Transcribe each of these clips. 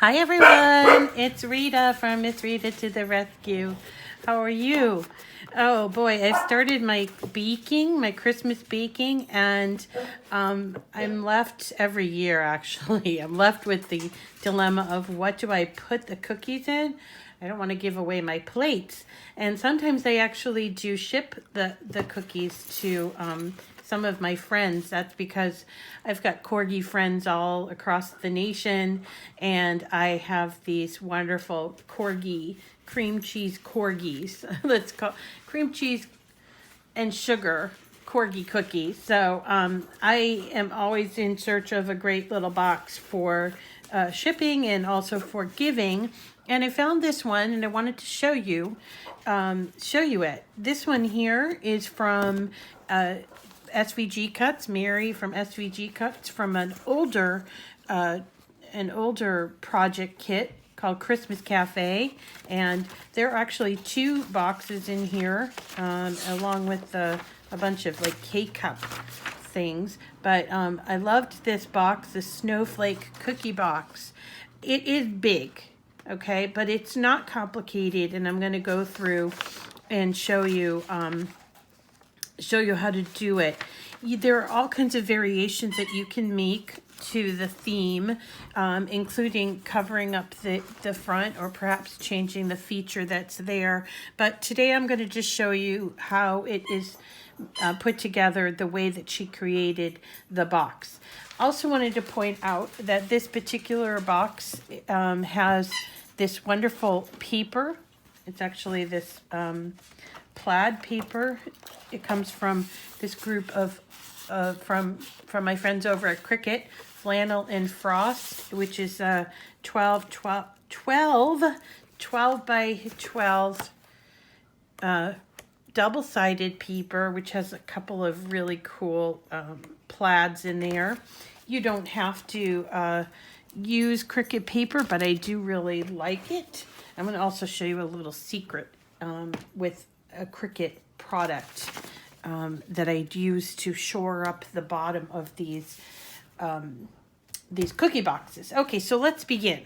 Hi everyone, it's Rita from Miss Rita to the Rescue. How are you? Oh boy, I've started my baking, my Christmas baking, and I'm left every year actually. I'm left with the dilemma of what do I put the cookies in? I don't want to give away my plates. And sometimes they actually do ship the cookies to some of my friends. That's because I've got corgi friends all across the nation, and I have these wonderful corgi, cream cheese corgis. Let's call cream cheese and sugar corgi cookies. So I am always in search of a great little box for shipping and also for giving. And I found this one, and I wanted to show you it. This one here is from SVG Cuts, Mary from SVG Cuts, from an older project kit called Christmas Cafe, and there are actually 2 boxes in here, along with a bunch of like K-cup things. But I loved this box, the Snowflake Cookie Box. It is big, okay, but it's not complicated, and I'm going to go through and show you how to do it. There are all kinds of variations that you can make to the theme, including covering up the front or perhaps changing the feature that's there. But today I'm going to just show you how it is put together, the way that she created the box. Also wanted to point out that this particular box has this wonderful paper. It's actually this plaid paper. It comes from this group of from my friends over at Cricut, Flannel and Frost, which is 12 by 12 double-sided paper, which has a couple of really cool plaids in there. You don't have to use Cricut paper, but I do really like it. I'm going to also show you a little secret with a Cricut product that I use to shore up the bottom of these cookie boxes. Okay, so let's begin.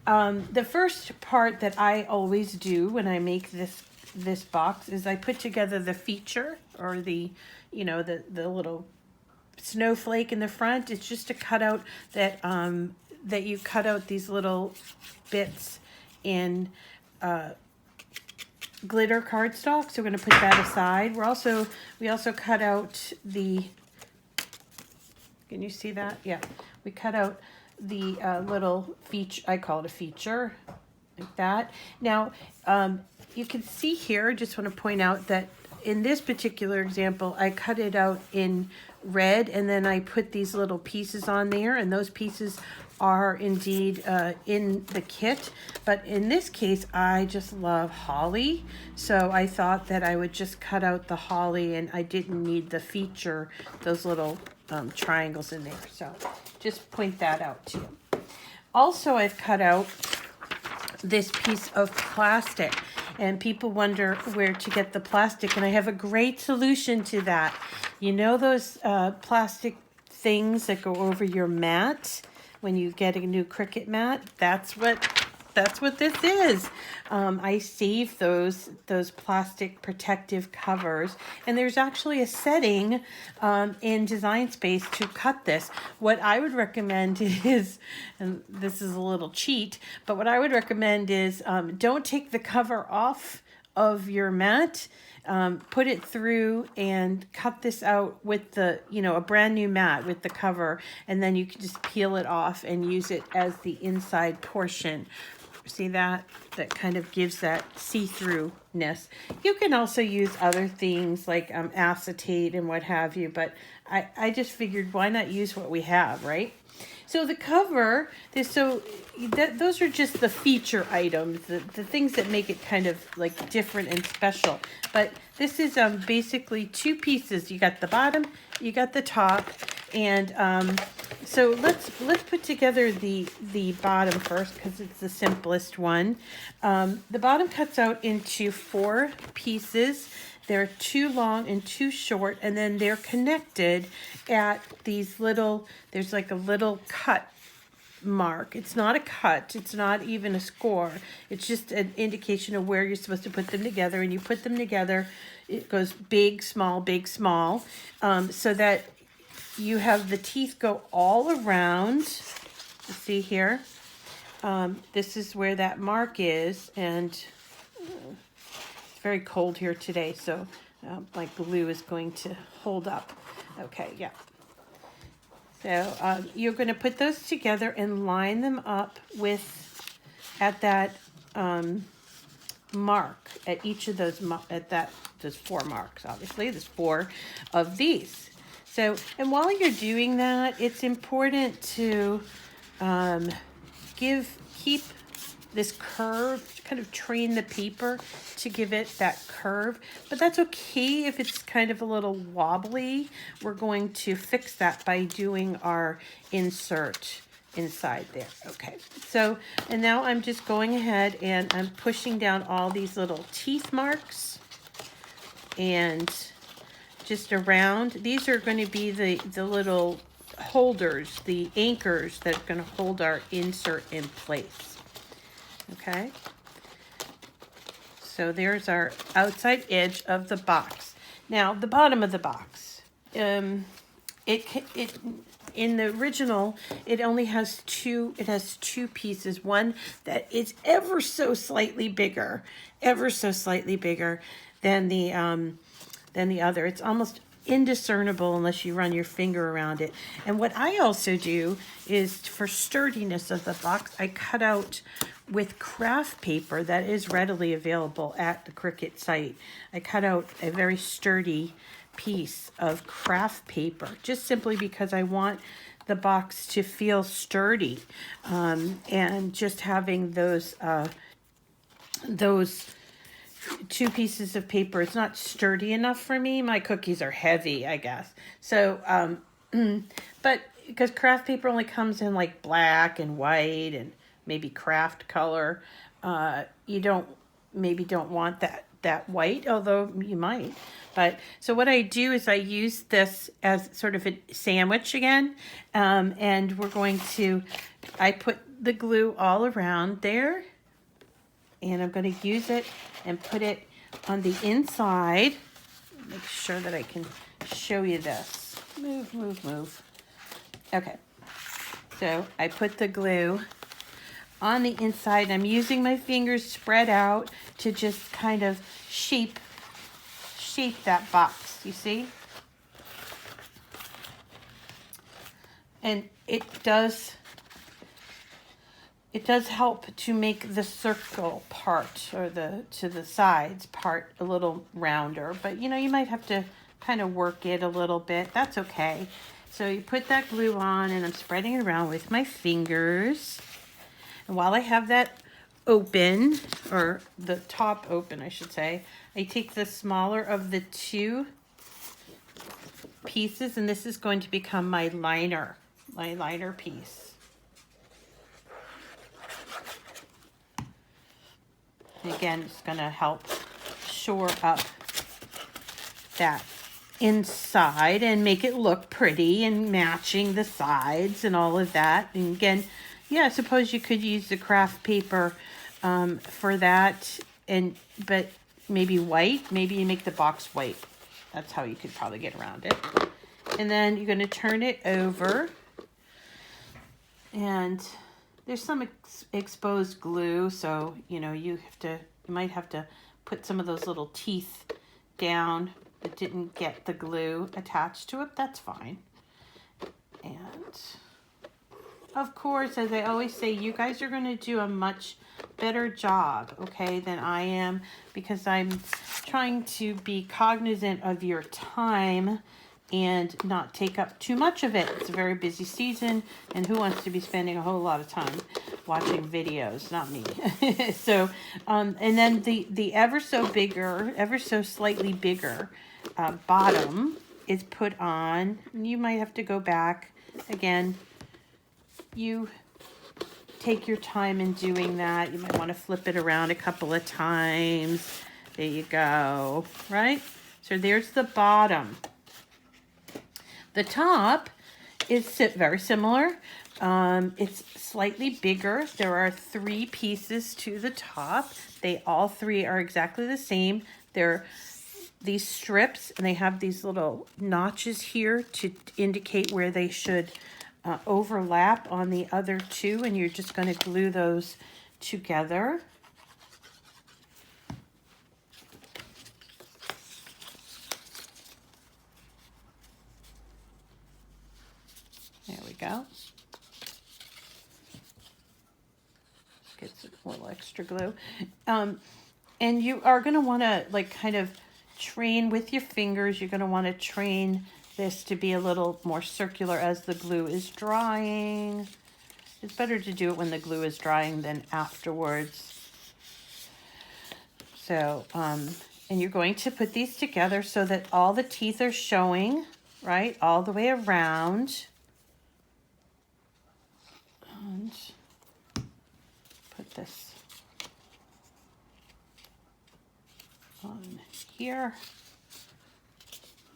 The first part that I always do when I make this box is I put together the feature, or the little snowflake in the front. It's just a cutout that you cut out these little bits in glitter cardstock, so we're going to put that aside. We also cut out the, can you see that? Yeah, we cut out the little feature. I call it a feature, like that. Now you can see here, I just want to point out that in this particular example, I cut it out in red, and then I put these little pieces on there, and those pieces are indeed in the kit. But in this case, I just love holly, so I thought that I would just cut out the holly, and I didn't need the feature, those little triangles in there. So just point that out to you. Also, I've cut out this piece of plastic, and people wonder where to get the plastic, and I have a great solution to that. You know those plastic things that go over your mat when you get a new Cricut mat? That's what this is. I save those plastic protective covers, and there's actually a setting in Design Space to cut this. What I would recommend is, and this is a little cheat, but what I would recommend is don't take the cover off of your mat. Put it through and cut this out with the, a brand new mat with the cover, and then you can just peel it off and use it as the inside portion. See that? That kind of gives that see-throughness. You can also use other things like acetate and what have you, but I just figured, why not use what we have, right? So the cover, those are just the feature items, the things that make it kind of like different and special. But this is basically 2 pieces. You got the bottom, you got the top, and so let's put together the bottom first, because it's the simplest one. The bottom cuts out into 4 pieces. They're 2 long and 2 short, and then they're connected at these little, there's like a little cut mark. It's not a cut. It's not even a score. It's just an indication of where you're supposed to put them together. And you put them together, it goes big, small, so that you have the teeth go all around. You see here? This is where that mark is. And it's very cold here today, so my glue is going to hold up. Okay, yeah. So you're going to put those together and line them up at that mark, at each of those, there's 4 marks, obviously. There's 4 of these. So, and while you're doing that, it's important to keep this curve, kind of train the paper to give it that curve. But that's okay if it's kind of a little wobbly. We're going to fix that by doing our insert inside there. Okay, so, and now I'm just going ahead and I'm pushing down all these little teeth marks and just around. These are going to be the little holders, the anchors that are going to hold our insert in place. Okay, so there's our outside edge of the box. Now the bottom of the box, in the original, it only has two pieces. One that is ever so slightly bigger than the other. It's almost indiscernible unless you run your finger around it. And what I also do is, for sturdiness of the box, I cut out with craft paper that is readily available at the Cricut site. I cut out a very sturdy piece of craft paper, just simply because I want the box to feel sturdy, and just having those 2 pieces of paper is not sturdy enough for me. My cookies are heavy, I guess. So, but because craft paper only comes in like black and white and maybe craft color, you don't want that white, although you might. But so what I do is I use this as sort of a sandwich again, and I put the glue all around there, and I'm going to use it and put it on the inside. Make sure that I can show you this. Move. Okay, so I put the glue on the inside. I'm using my fingers spread out to just kind of shape that box, you see? And it does help to make the circle part, or to the sides part, a little rounder. But you might have to kind of work it a little bit. That's okay. So you put that glue on, and I'm spreading it around with my fingers. And while I have that open, or the top open, I should say, I take the smaller of the 2 pieces, and this is going to become my liner piece. Again, it's going to help shore up that inside and make it look pretty and matching the sides and all of that. And again, yeah, I suppose you could use the craft paper for that, but maybe white. Maybe you make the box white. That's how you could probably get around it. And then you're going to turn it over, and there's some exposed glue, so you might have to put some of those little teeth down that didn't get the glue attached to it. That's fine. And of course, as I always say, you guys are going to do a much better job, okay, than I am, because I'm trying to be cognizant of your time and not take up too much of it. It's a very busy season, and who wants to be spending a whole lot of time watching videos? Not me. So, and then the ever so slightly bigger bottom is put on. You might have to go back again. You take your time in doing that. You might want to flip it around a couple of times. There you go, right? So there's the bottom. The top is very similar, It's slightly bigger. There are 3 pieces to the top. They all 3 are exactly the same. They're these strips, and they have these little notches here to indicate where they should overlap on the other 2, and you're just going to glue those together. There we go. Get a little extra glue. And you are going to want to like kind of train with your fingers. You're going to want to train this to be a little more circular as the glue is drying. It's better to do it when the glue is drying than afterwards. So, and you're going to put these together so that all the teeth are showing, right, all the way around. And put this on here,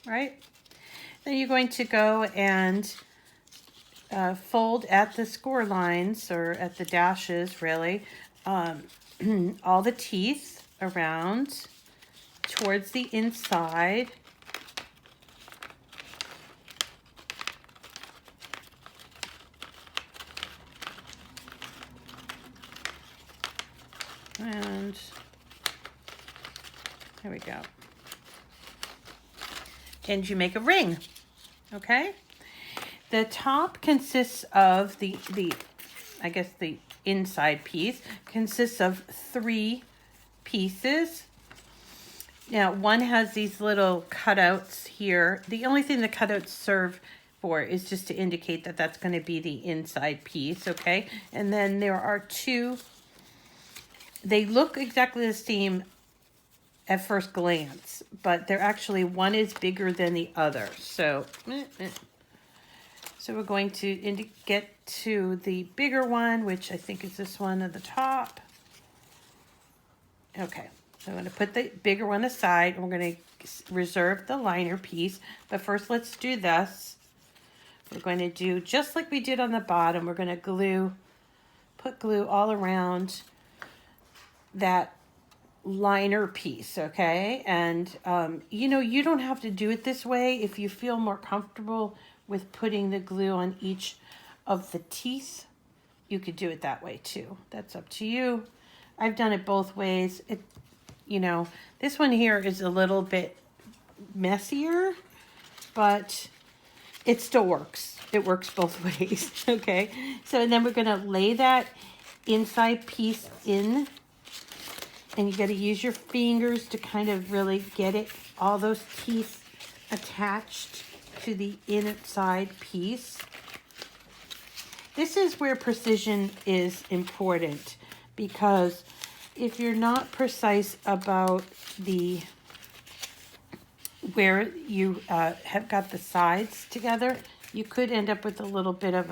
right? Then you're going to go and fold at the score lines, or at the dashes, really, all the teeth around towards the inside. And there we go. And you make a ring, okay? The top consists of the I guess the inside piece consists of 3 pieces. Now, one has these little cutouts here. The only thing the cutouts serve for is just to indicate that that's going to be the inside piece, okay? And then there are 2. They look exactly the same at first glance, but they're actually, one is bigger than the other. So we're going to get to the bigger one, which I think is this one at the top. Okay, so I'm going to put the bigger one aside, and we're going to reserve the liner piece. But first, let's do this. We're going to do just like we did on the bottom. We're going to put glue all around that liner piece, okay? And you know, you don't have to do it this way. If you feel more comfortable with putting the glue on each of the teeth, you could do it that way too. That's up to you. I've done it both ways. You know, this one here is a little bit messier, but it still works. It works both ways, okay? So, and then we're gonna lay that inside piece in. And you got to use your fingers to kind of really get it, all those teeth attached to the inside piece. This is where precision is important, because if you're not precise about where you have got the sides together, you could end up with a little bit of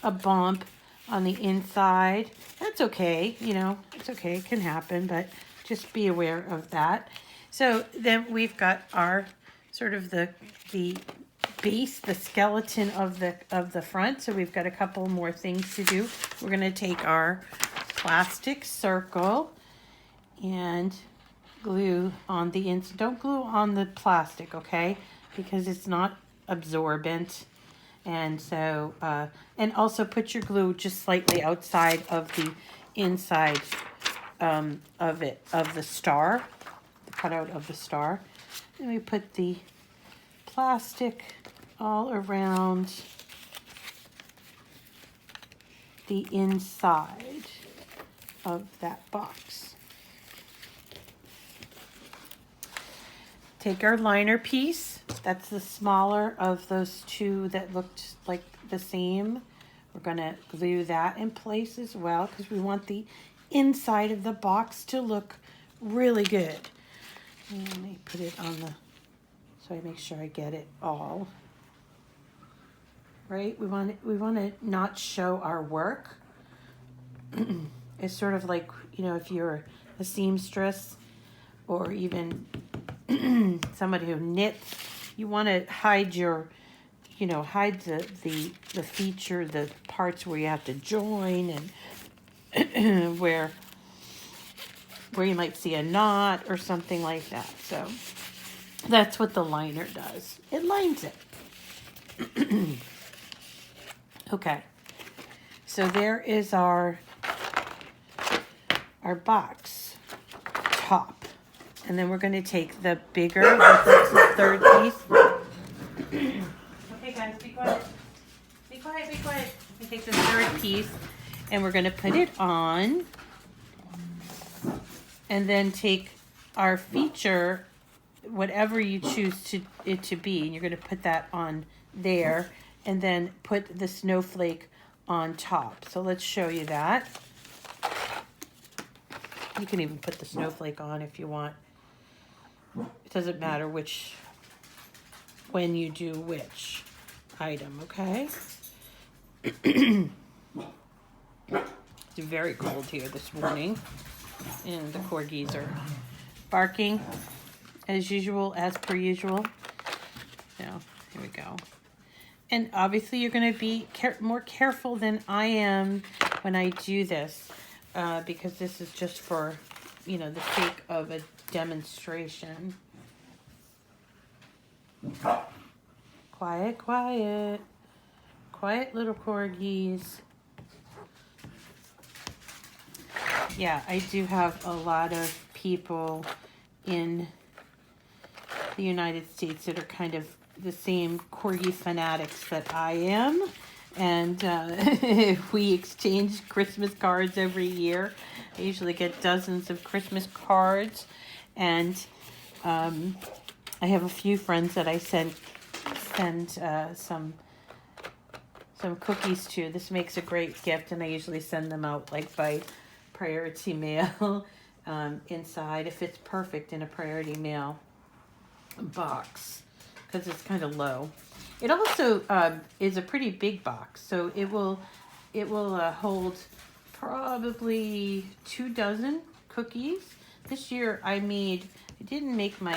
a bump on the inside. That's okay, you know, it's okay, it can happen, but just be aware of that. So then we've got our sort of the base, the skeleton of the front. So we've got a couple more things to do. We're going to take our plastic circle and glue on the inside. Don't glue on the plastic, okay? Because it's not absorbent. And so, and also put your glue just slightly outside of the inside of the star, the cutout of the star. And we put the plastic all around the inside of that box. Take our liner piece. That's the smaller of those 2 that looked like the same. We're going to glue that in place as well, because we want the inside of the box to look really good. And let me put it on so I make sure I get it all. Right? We want to not show our work. It's sort of like, you know, if you're a seamstress or even somebody who knits, you want to hide your you know, hide the feature, the parts where you have to join, and where you might see a knot or something like that. So that's what the liner does. It lines it. Okay, so there is our box top. And then we're going to take the bigger, the third piece. Okay, guys, be quiet. Be quiet, be quiet. We take the third piece, and we're going to put it on. And then take our feature, whatever you choose it to be, and you're going to put that on there, and then put the snowflake on top. So let's show you that. You can even put the snowflake on if you want. It doesn't matter when you do which item, okay? It's very cold here this morning, and the corgis are barking as usual, as per usual. Now, here we go. And obviously you're going to be more careful than I am when I do this, because this is just for, you know, the sake of a demonstration. Quiet, quiet. Quiet little corgis. Yeah, I do have a lot of people in the United States that are kind of the same corgi fanatics that I am. And we exchange Christmas cards every year. I usually get dozens of Christmas cards. And I have a few friends that I send some cookies to. This makes a great gift, and I usually send them out like by priority mail inside, if it's perfect, in a priority mail box, because it's kind of low. It also is a pretty big box, so it will hold probably 24 cookies. This year I didn't make my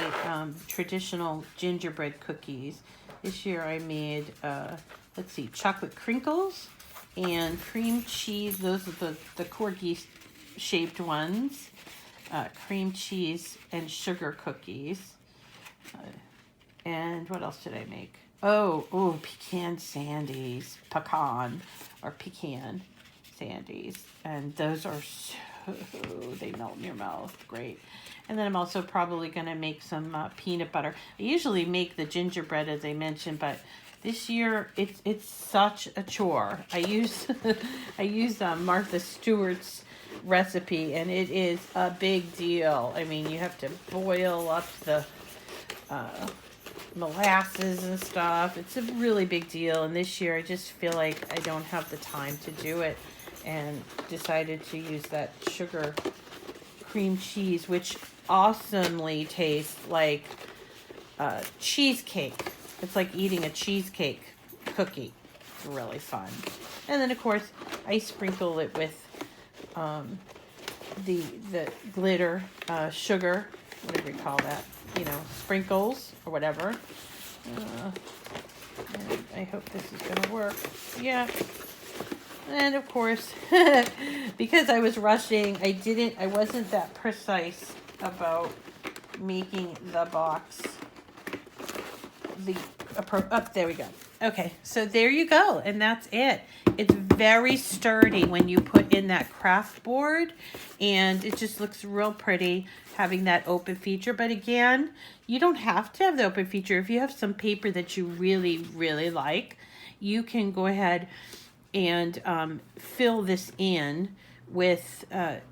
traditional gingerbread cookies. This year I made, let's see, chocolate crinkles and cream cheese. Those are the corgi shaped ones. Cream cheese and sugar cookies. And what else did I make? Oh, pecan sandies. Pecan sandies. And those are they melt in your mouth. Great. And then I'm also probably going to make some peanut butter. I usually make the gingerbread, as I mentioned, but this year it's such a chore. I use Martha Stewart's recipe, and it is a big deal. I mean, you have to boil up the molasses and stuff. It's a really big deal, and this year I just feel like I don't have the time to do it, and decided to use that sugar cream cheese, which awesomely tastes like cheesecake. It's like eating a cheesecake cookie. It's really fun. And then, of course, I sprinkle it with the glitter sugar, whatever you call that, you know, sprinkles or whatever. And I hope this is going to work. Yeah. And of course, because I was rushing, I wasn't that precise about making the box. There we go. Okay, so there you go, and that's it. It's very sturdy when you put in that craft board, and it just looks real pretty having that open feature. But again, you don't have to have the open feature. If you have some paper that you really, really like, you can go ahead and fill this in with,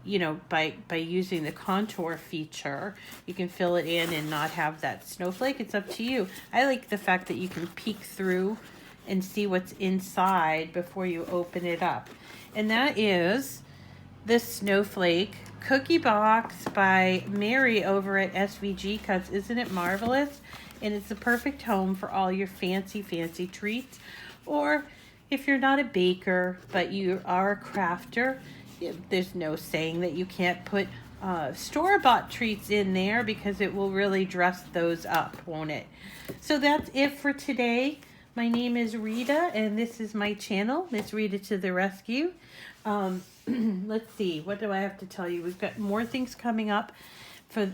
you know, by using the contour feature. You can fill it in and not have that snowflake. It's up to you. I like the fact that you can peek through and see what's inside before you open it up. And that is the Snowflake Cookie Box by Mary over at SVG Cuts. Isn't it marvelous? And it's the perfect home for all your fancy, fancy treats. Or if you're not a baker, but you are a crafter, there's no saying that you can't put store-bought treats in there, because it will really dress those up, won't it? So that's it for today. My name is Rita, and this is my channel, Miss Rita to the Rescue. Let's see, what do I have to tell you? We've got more things coming up for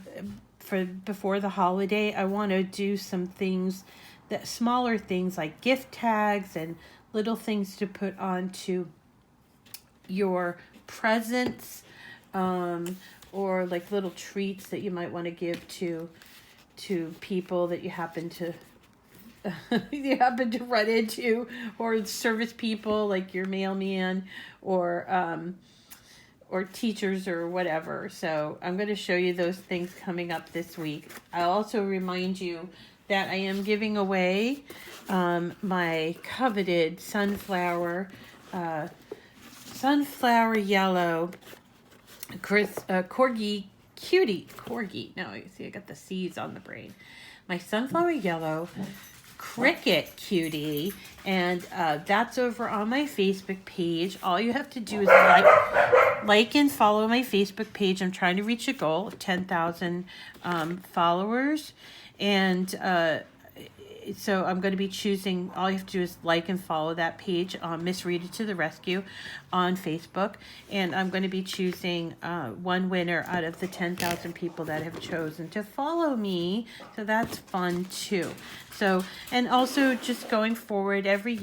before the holiday. I want to do some things, that smaller things like gift tags and little things to put onto your presents, or like little treats that you might want to give to people that you happen to run into, or service people like your mailman, or teachers or whatever. So I'm going to show you those things coming up this week. I'll also remind you that I am giving away my coveted sunflower yellow corgi cutie. Corgi. No, you see I got the C's on the brain. My sunflower yellow Cricut cutie, and that's over on my Facebook page. All you have to do is like and follow my Facebook page. I'm trying to reach a goal of 10,000 followers, and so I'm going to be choosing, all you have to do is like and follow that page, Miss Rita to the Rescue on Facebook, and I'm going to be choosing one winner out of the 10,000 people that have chosen to follow me, so that's fun too. So, and also just going forward, every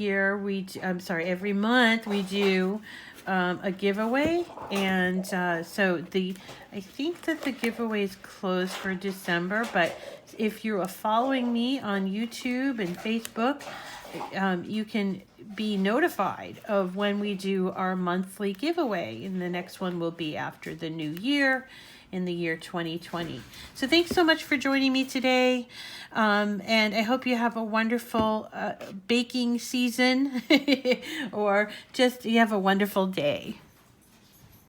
month we do a giveaway, and so I think that the giveaway is closed for December, but if you are following me on YouTube and Facebook, you can be notified of when we do our monthly giveaway, and the next one will be after the new year, in the year 2020. So thanks so much for joining me today, and I hope you have a wonderful baking season or just you have a wonderful day.